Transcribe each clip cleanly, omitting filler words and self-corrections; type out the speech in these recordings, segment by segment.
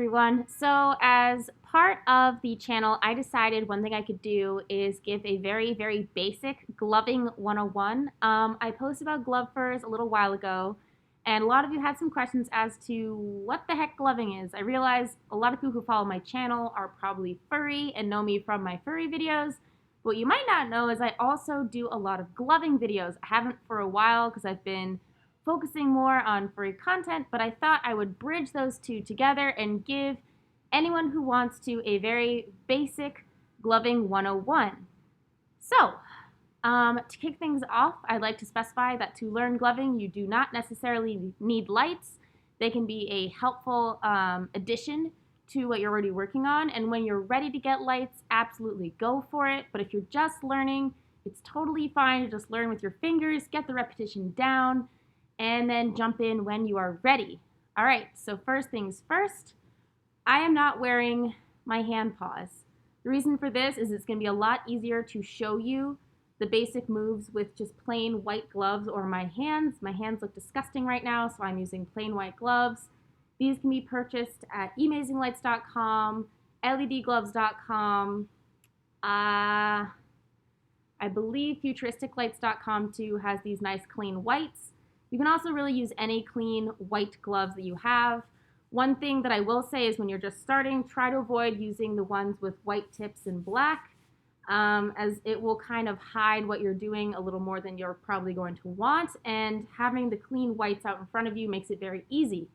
everyone. So as part of the channel, I decided one thing I could do is give a very basic gloving 101. I posted about glove furs a little while ago, and a lot of you had some questions as to what the heck gloving is. I realize a lot of people who follow my channel are probably furry and know me from my furry videos. What you might not know is I also do a lot of gloving videos. I haven't for a while because I've been focusing more on furry content, but I thought I would bridge those two together and give anyone who wants to a very basic gloving 101. So, to kick things off, I'd like to specify that to learn gloving, you do not necessarily need lights. They can be a helpful addition to what you're already working on, and when you're ready to get lights, absolutely go for it. But if you're just learning, it's totally fine to just learn with your fingers, get the repetition down, and then jump in when you are ready. All right, so first things first, I am not wearing my hand paws. The reason for this is it's gonna be a lot easier to show you the basic moves with just plain white gloves or my hands. My hands look disgusting right now, so I'm using plain white gloves. These can be purchased at amazinglights.com, ledgloves.com, I believe futuristiclights.com too has these nice clean whites. You can also really use any clean white gloves that you have. One thing that I will say is when you're just starting, try to avoid using the ones with white tips and black, as it will kind of hide what you're doing a little more than you're probably going to want, and having the clean whites out in front of you makes it very easy.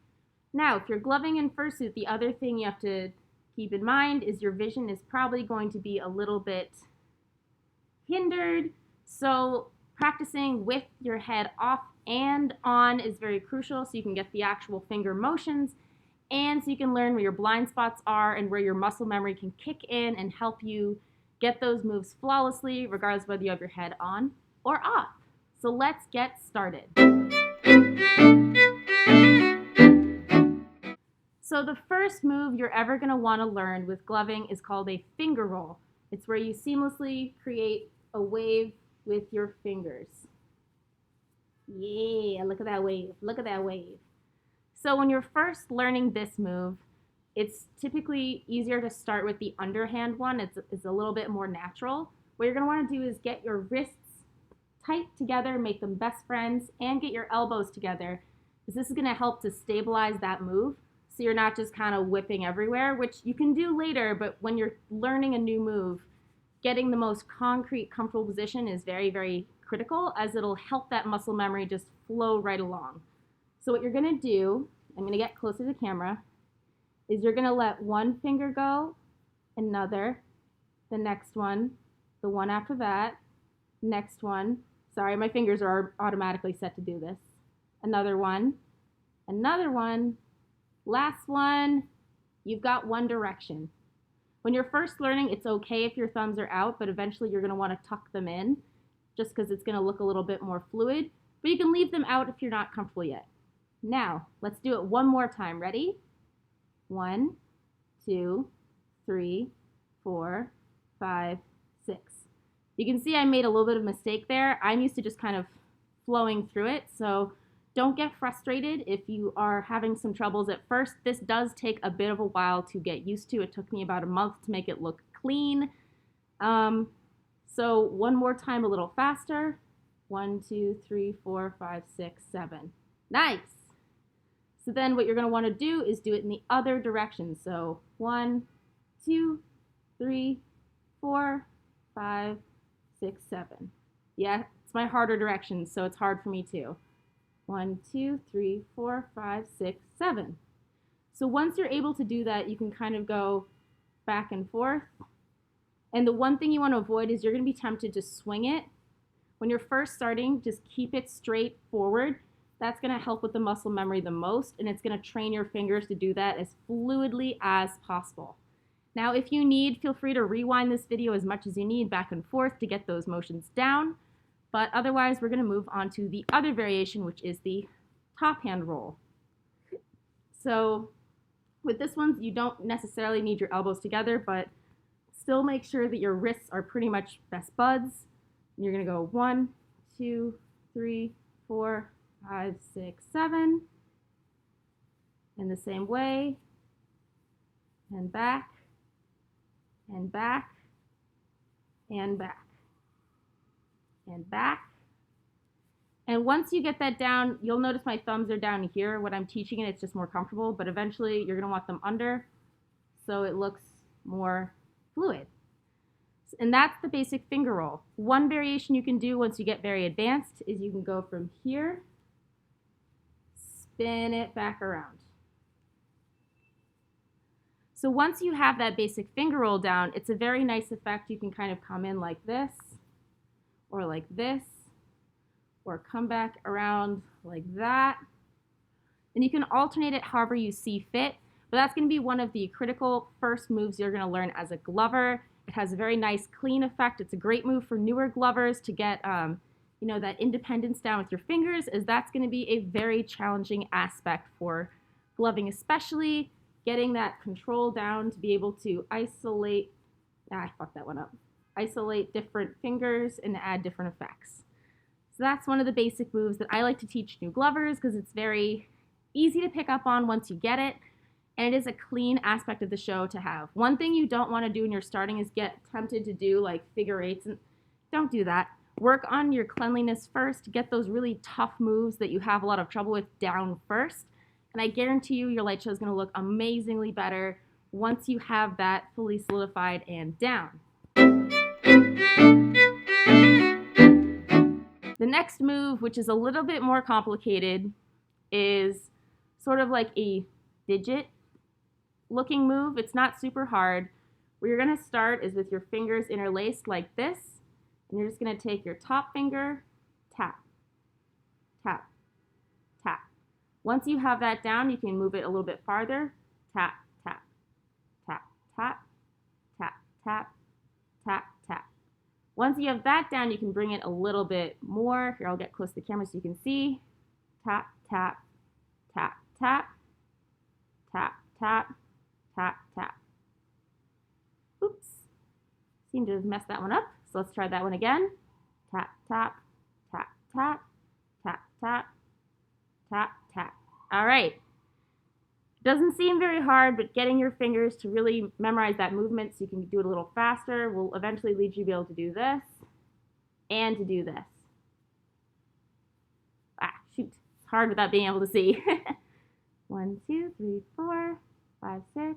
Now, if you're gloving in fursuit, the other thing you have to keep in mind is your vision is probably going to be a little bit hindered, so practicing with your head off and on is very crucial so you can get the actual finger motions and so you can learn where your blind spots are and where your muscle memory can kick in and help you get those moves flawlessly regardless of whether you have your head on or off. So let's get started. So the first move you're ever going to want to learn with gloving is called a finger roll. It's where you seamlessly create a wave with your fingers. Yeah, look at that wave, look at that wave. So when you're first learning this move, it's typically easier to start with the underhand one. It's a little bit more natural. What you're gonna wanna do is get your wrists tight together, make them best friends, and get your elbows together, because this is gonna help to stabilize that move so you're not just kind of whipping everywhere, which you can do later, but when you're learning a new move, getting the most concrete, comfortable position is very critical, as it'll help that muscle memory just flow right along. So what you're gonna do, I'm gonna get closer to the camera, is you're gonna let one finger go, another, the next one, the one after that, next one. Sorry, my fingers are automatically set to do this. Another one, last one. You've got one direction. When you're first learning, it's okay if your thumbs are out, but eventually you're gonna wanna tuck them in just because it's gonna look a little bit more fluid, but you can leave them out if you're not comfortable yet. Now, let's do it one more time. Ready? 1, 2, 3, 4, 5, 6. You can see I made a little bit of a mistake there. I'm used to just kind of flowing through it, so don't get frustrated if you are having some troubles at first. This does take a bit of a while to get used to. It took me about a month to make it look clean. So one more time, a little faster. 1, 2, 3, 4, 5, 6, 7. Nice. So then what you're going to want to do is do it in the other direction. So 1, 2, 3, 4, 5, 6, 7. Yeah, it's my harder direction, so it's hard for me too. 1, 2, 3, 4, 5, 6, 7. So once you're able to do that, you can kind of go back and forth. And the one thing you want to avoid is you're going to be tempted to swing it. When you're first starting, just keep it straight forward. That's going to help with the muscle memory the most, and it's going to train your fingers to do that as fluidly as possible. Now, if you need, feel free to rewind this video as much as you need back and forth to get those motions down. But otherwise, we're going to move on to the other variation, which is the top hand roll. So with this one, you don't necessarily need your elbows together, but still make sure that your wrists are pretty much best buds. And you're going to go 1, 2, 3, 4, 5, 6, 7. In the same way. and back, and back, and back, and back. And once you get that down, you'll notice my thumbs are down here. When I'm teaching it, it's just more comfortable, but eventually you're gonna want them under so it looks more fluid. And that's the basic finger roll. One variation you can do once you get very advanced is you can go from here, spin it back around. So once you have that basic finger roll down, it's a very nice effect. You can kind of come in like this, or like this, or come back around like that. And you can alternate it however you see fit, but that's gonna be one of the critical first moves you're gonna learn as a glover. It has a very nice clean effect. It's a great move for newer glovers to get you know, that independence down with your fingers, as that's gonna be a very challenging aspect for gloving, especially getting that control down to be able to isolate, I fucked that one up, isolate different fingers and add different effects. So that's one of the basic moves that I like to teach new glovers because it's very easy to pick up on once you get it, and it is a clean aspect of the show to have. One thing you don't want to do when you're starting is get tempted to do like figure eights, and don't do that. Work on your cleanliness first, get those really tough moves that you have a lot of trouble with down first, and I guarantee you your light show is going to look amazingly better once you have that fully solidified and down. The next move, which is a little bit more complicated, is sort of like a digit looking move. It's not super hard. Where you're going to start is with your fingers interlaced like this, and you're just going to take your top finger, tap, tap, tap. Once you have that down, you can move it a little bit farther, tap, tap, tap, tap, tap, tap, tap, tap. Once you have that down, you can bring it a little bit more. Here, I'll get close to the camera so you can see. Tap, tap, tap, tap, tap, tap, tap, tap. Oops, seem to have messed that one up. So let's try that one again. Tap, tap, tap, tap, tap, tap, tap, tap. All right. Doesn't seem very hard, but getting your fingers to really memorize that movement so you can do it a little faster will eventually lead you to be able to do this and to do this. Ah, shoot. It's hard without being able to see. 1, 2, 3, 4, 5, 6,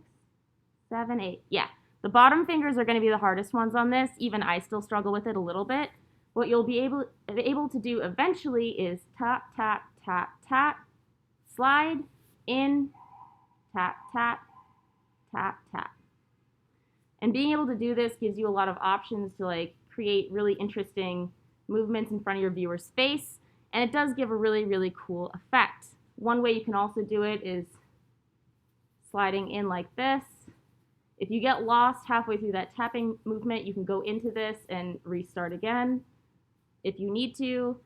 7, 8. Yeah, the bottom fingers are going to be the hardest ones on this. Even I still struggle with it a little bit. What you'll be able to do eventually is tap, tap, tap, tap, slide, in, tap, tap, tap, tap. And being able to do this gives you a lot of options to like create really interesting movements in front of your viewer's face, and it does give a really, really cool effect. One way you can also do it is sliding in like this. If you get lost halfway through that tapping movement, you can go into this and restart again if you need to.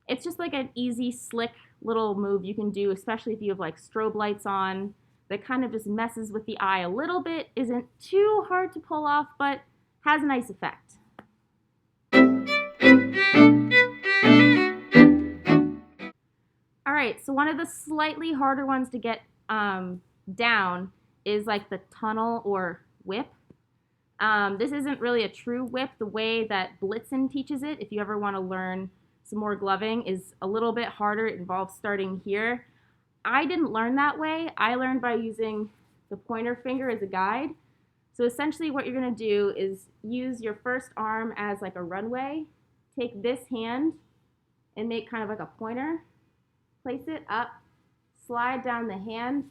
It's just like an easy, slick little move you can do, especially if you have like strobe lights on, that kind of just messes with the eye a little bit, isn't too hard to pull off, but has a nice effect. All right, so one of the slightly harder ones to get down is like the tunnel or whip. This isn't really a true whip. The way that Blitzen teaches it, if you ever want to learn some more gloving, is a little bit harder. It involves starting here. I didn't learn that way. I learned by using the pointer finger as a guide. So essentially what you're going to do is use your first arm as like a runway. Take this hand and make kind of like a pointer. Place it up, slide down the hand,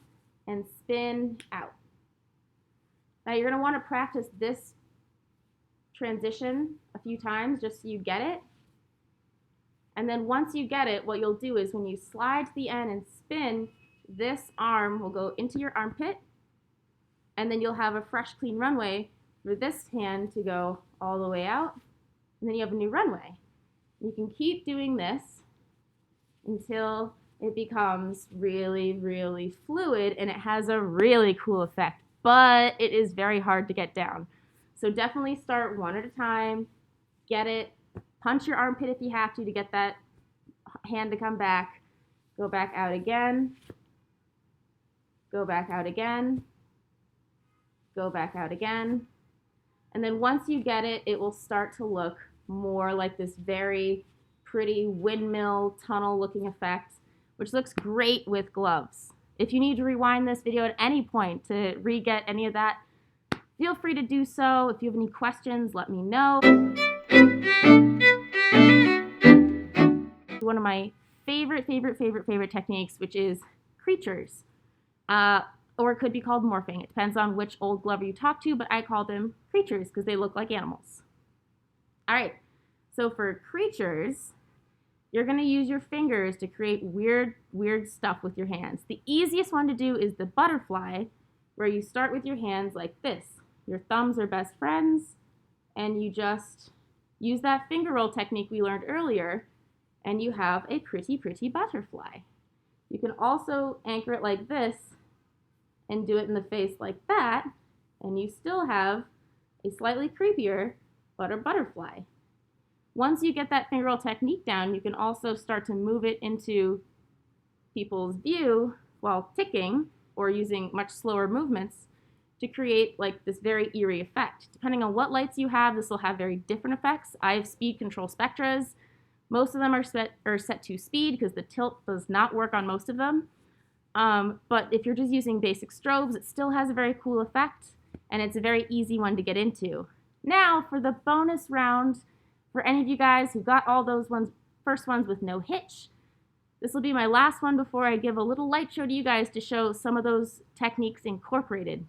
and spin out. Now you're going to want to practice this transition a few times just so you get it. And then once you get it, what you'll do is when you slide to the end and spin, this arm will go into your armpit, and then you'll have a fresh, clean runway for this hand to go all the way out, and then you have a new runway. You can keep doing this until it becomes really, really fluid, and it has a really cool effect, but it is very hard to get down. So definitely start one at a time, get it, punch your armpit if you have to get that hand to come back, go back out again, go back out again, go back out again. And then once you get it, it will start to look more like this very pretty windmill tunnel looking effect, which looks great with gloves. If you need to rewind this video at any point to re-get any of that, feel free to do so. If you have any questions, let me know. One of my favorite techniques, which is creatures. Or it could be called morphing. It depends on which old glover you talk to, but I call them creatures because they look like animals. All right, so for creatures, you're gonna use your fingers to create weird stuff with your hands. The easiest one to do is the butterfly, where you start with your hands like this. Your thumbs are best friends, and you just use that finger roll technique we learned earlier, and you have a pretty butterfly. You can also anchor it like this and do it in the face like that, and you still have a slightly creepier butterfly. Once you get that finger roll technique down, you can also start to move it into people's view while ticking or using much slower movements to create like this very eerie effect. Depending on what lights you have, this will have very different effects. I have speed control spectras. Most of them are set to speed because the tilt does not work on most of them. But if you're just using basic strobes, it still has a very cool effect, and it's a very easy one to get into. Now, for the bonus round, for any of you guys who got all those first ones with no hitch, this will be my last one before I give a little light show to you guys to show some of those techniques incorporated.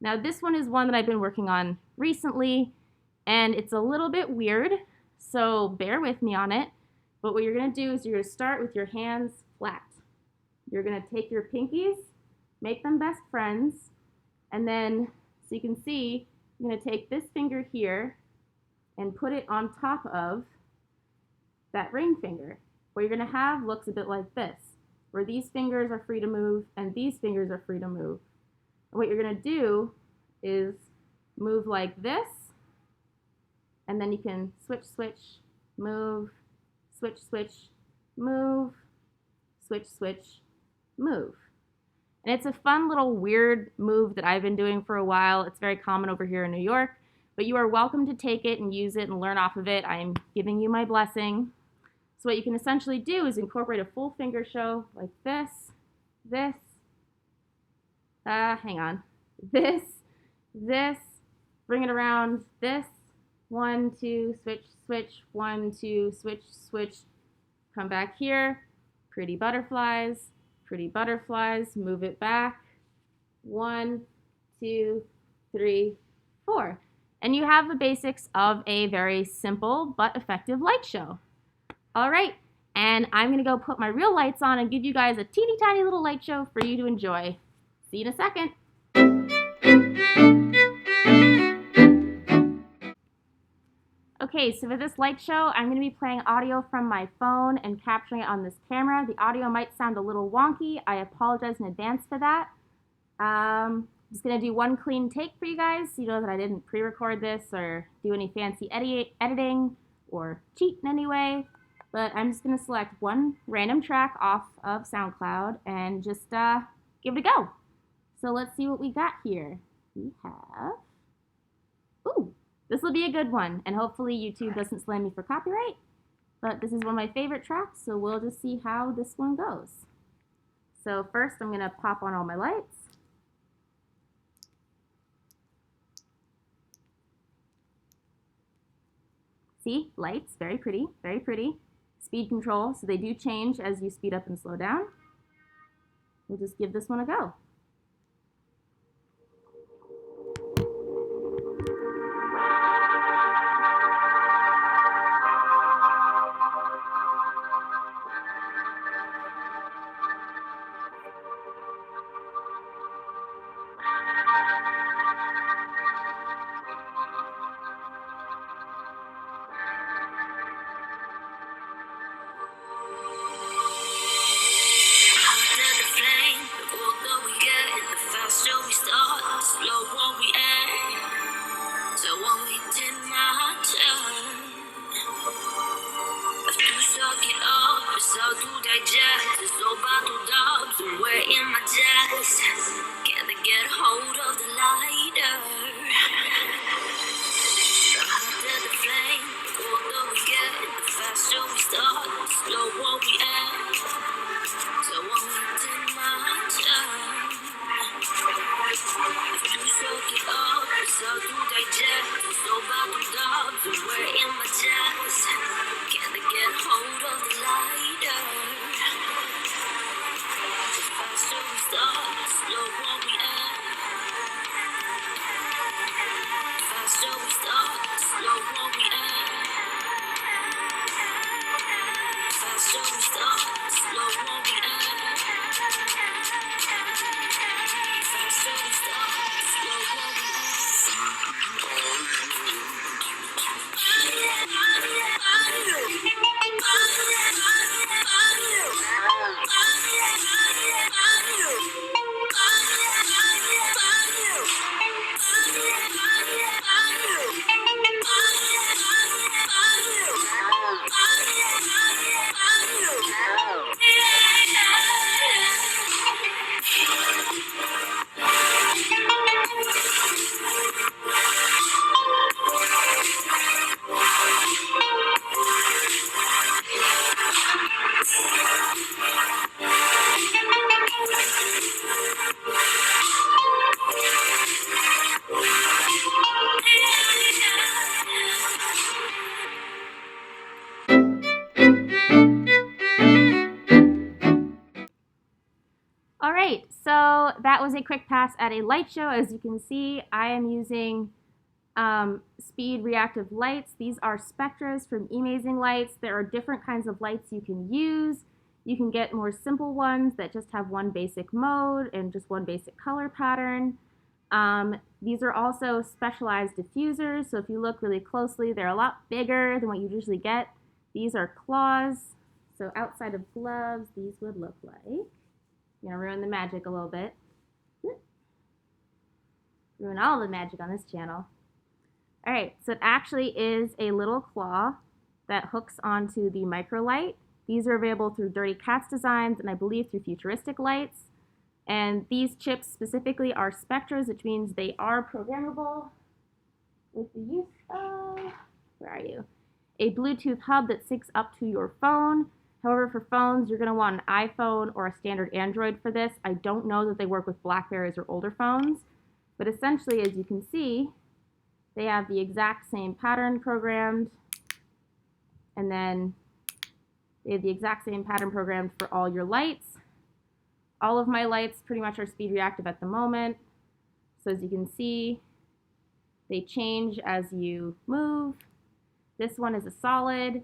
Now, this one is one that I've been working on recently, and it's a little bit weird, so bear with me on it. But what you're going to do is you're going to start with your hands flat. You're going to take your pinkies, make them best friends, and then, so you can see, you're going to take this finger here and put it on top of that ring finger. What you're going to have looks a bit like this, where these fingers are free to move and these fingers are free to move. And what you're going to do is move like this, and then you can switch, move, switch, move, switch, move. And it's a fun little weird move that I've been doing for a while. It's very common over here in New York, but you are welcome to take it and use it and learn off of it. I am giving you my blessing. So what you can essentially do is incorporate a full finger show like this, hang on, this, bring it around, this, 1, 2, switch, 1, 2, switch, come back here, pretty butterflies, move it back, 1, 2, 3, 4. And you have the basics of a very simple but effective light show. All right, and I'm gonna go put my real lights on and give you guys a teeny tiny little light show for you to enjoy. See you in a second. Okay, so for this light show, I'm going to be playing audio from my phone and capturing it on this camera. The audio might sound a little wonky. I apologize in advance for that. I'm just going to do one clean take for you guys so you know that I didn't pre-record this or do any fancy editing or cheat in any way. But I'm just going to select one random track off of SoundCloud and just give it a go. So let's see what we got here. We have... Ooh! This will be a good one, and hopefully YouTube doesn't slam me for copyright, but this is one of my favorite tracks, so we'll just see how this one goes. So first I'm going to pop on all my lights. See, lights, very pretty, very pretty. Speed control, so they do change as you speed up and slow down. We'll just give this one a go. Where in my chest, can I get hold of the light? All right, so that was a quick pass at a light show. As you can see, I am using speed reactive lights. These are spectras from Amazing Lights. There are different kinds of lights you can use. You can get more simple ones that just have one basic mode and just one basic color pattern. These are also specialized diffusers, so if you look really closely, they're a lot bigger than what you usually get. These are claws, so outside of gloves, these would look like. I'm gonna ruin the magic a little bit. Ruin all the magic on this channel. All right, so it actually is a little claw that hooks onto the microlight. These are available through Dirty Cats Designs and I believe through Futuristic Lights. And these chips specifically are spectras, which means they are programmable with the use of, where are you? A Bluetooth hub that syncs up to your phone. However, for phones, you're going to want an iPhone or a standard Android for this. I don't know that they work with Blackberries or older phones, but essentially, as you can see, they have the exact same pattern programmed, and then they have the exact same pattern programmed for all your lights. All of my lights pretty much are speed reactive at the moment. So as you can see, they change as you move. This one is a solid,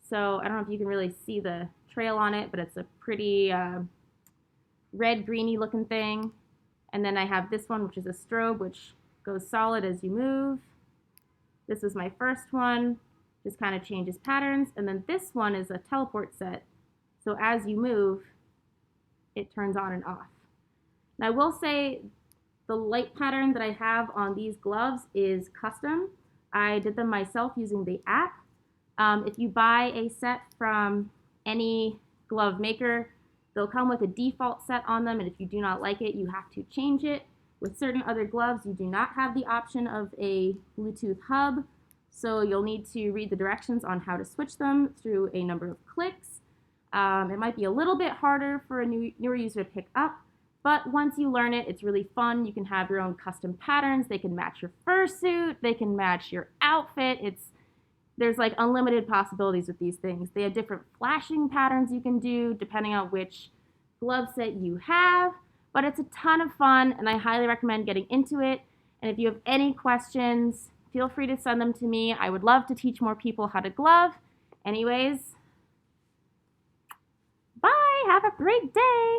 so I don't know if you can really see the trail on it, but it's a pretty red-greeny looking thing. And then I have this one, which is a strobe, which goes solid as you move. This was my first one, just kind of changes patterns. And then this one is a teleport set. So as you move, it turns on and off. Now I will say the light pattern that I have on these gloves is custom. I did them myself using the app. If you buy a set from any glove maker, they'll come with a default set on them, and if you do not like it, you have to change it. With certain other gloves, you do not have the option of a Bluetooth hub, so you'll need to read the directions on how to switch them through a number of clicks. It might be a little bit harder for a newer user to pick up, but once you learn it, it's really fun. You can have your own custom patterns. They can match your fursuit. They can match your outfit. There's like unlimited possibilities with these things. They have different flashing patterns you can do depending on which glove set you have, but it's a ton of fun and I highly recommend getting into it. And if you have any questions, feel free to send them to me. I would love to teach more people how to glove. Anyways, bye, have a great day.